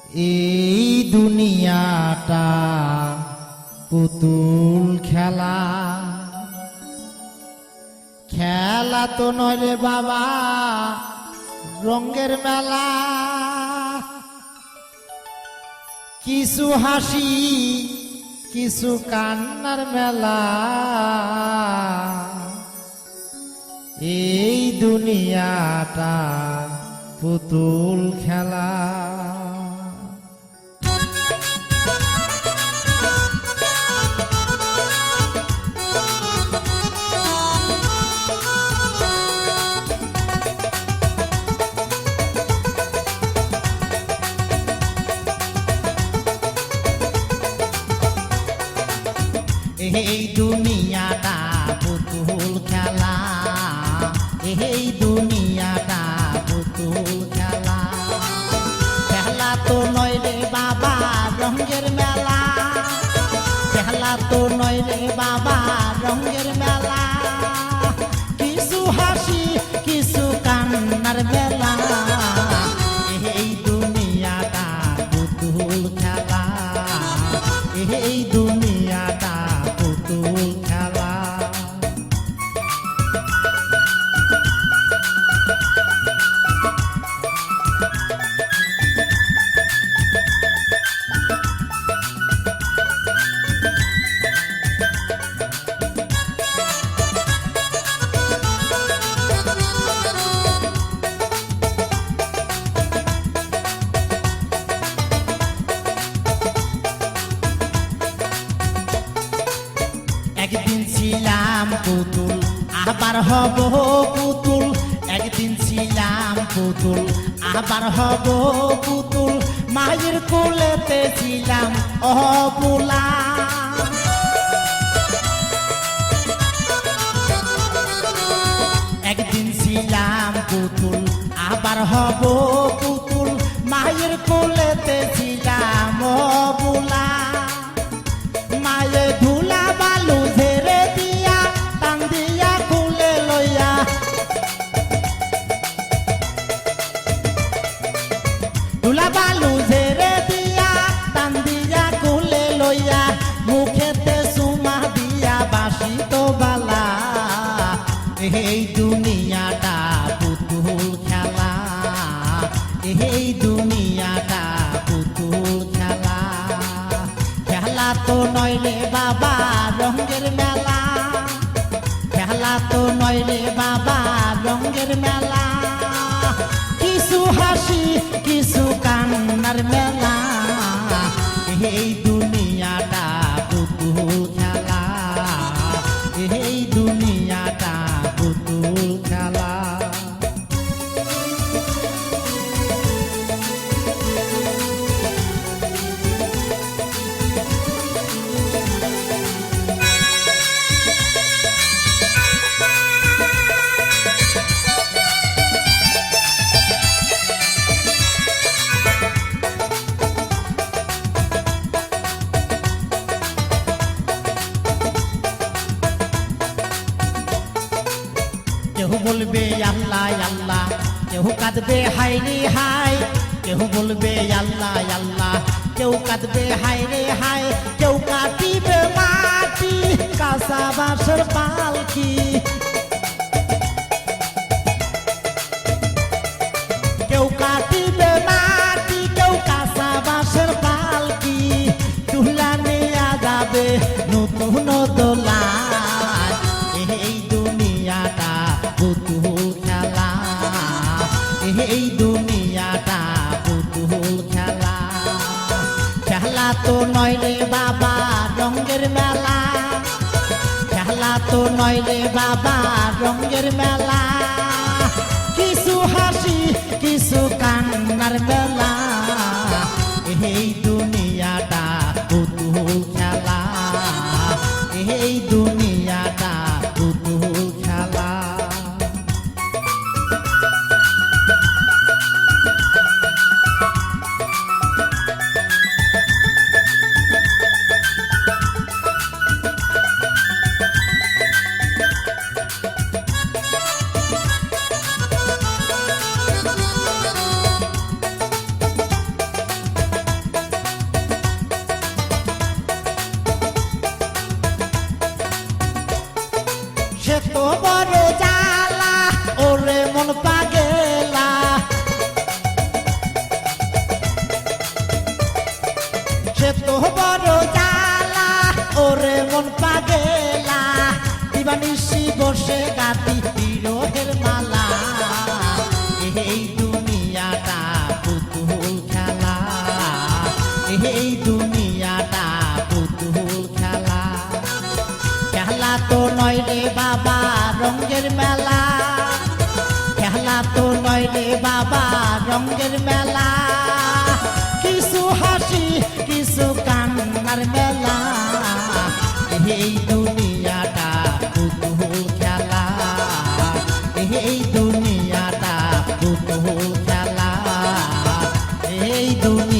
এই দুনিয়াটা পুতুল খেলা, খেলা তো নয় রে বাবা রঙের মেলা। কিছু হাসি কিছু কান্নার মেলা, এই দুনিয়াটা পুতুল খেলা। এই দুনিয়াটা পুতুল খেলা, এই দুনিয়াটা পুতুল খেলা। খেলা তো নয় রে বাবা রঙের মেলা, খেলা তো নয় রে বাবা রঙের মেলা। কিছু হাসি কিছু কান্নার মেলা, এই দুনিয়াটা পুতুল খেলা, এই দুনিয়াটা পুতুল খেলা। একদিন ছিলাম পুতুল আবার হব পুতুল, একদিন ছিলাম পুতুল আবার হব পুতুল। মায়ের কোলেতে ছিলাম অবুলা, একদিন ছিলাম পুতুল আবার হব পুতুল। মায়ের কোলেতে ছিলাম অবুলা, মায়ে ধুলা বালু ঝেড়ে দিয়া টান দিয়া খুলে লইয়া, ধুলা বালু ঝেড়ে দিয়া টান দিয়া খুলে লইয়া, মুখেতে সুমা দিয়া বাসিত বালা। এই দুনিয়াটা পুতুল খেলা, এই দুনিয়াটা পুতুল খেলা। খেলা তো নয় রে বাবা রঙের মেলা, খেলা তো নয় রে বাবা রঙের মেলা। কিছু হাসি কিছু কান্নার মেলা, এই দুনিয়াটা পুতুল খেলা, এই দুনিয়াটা পুতুল খেলা। কেউ বলবে আল্লাহ আল্লাহ, কেউ কাঁদবে হাই রে হাই। কেউ বলবে আল্লাহ আল্লাহ, কেউ কাঁদবে হাই রে হাই। কেউ কাটিবে মাটি কাঁচা বাঁশের পালকি, কেউ কাটিবে মাটি কেউ কাঁচা বাঁশের পালকি। চুলা নিয়ে যাবে নতুন দোলায়, এই দুনিয়াটা পুতুল খেলা, এই দুনিয়াটা পুতুল খেলা। খেলা তো নয় রে বাবা রঙের মেলা, খেলা তো নয় রে বাবা রঙের মেলা। কিছু হাসি কিছু কান্নার মেলা, এই দুনিয়াটা পুতুল খেলা, এই দুনিয়াটা পুতুল খেলা। দুনিয়াটা পুতুল খেলা, খেলা তো নয় রে বাবা রঙের মেলা, খেলা তো নয় রে বাবা রঙের মেলা, কিছু হাসি কিছু কান্নার মেলা, এই দুনিয়াটা পুতুল খেলা, এই দুনিয়াটা পুতুল খেলা, এই দুনিয়া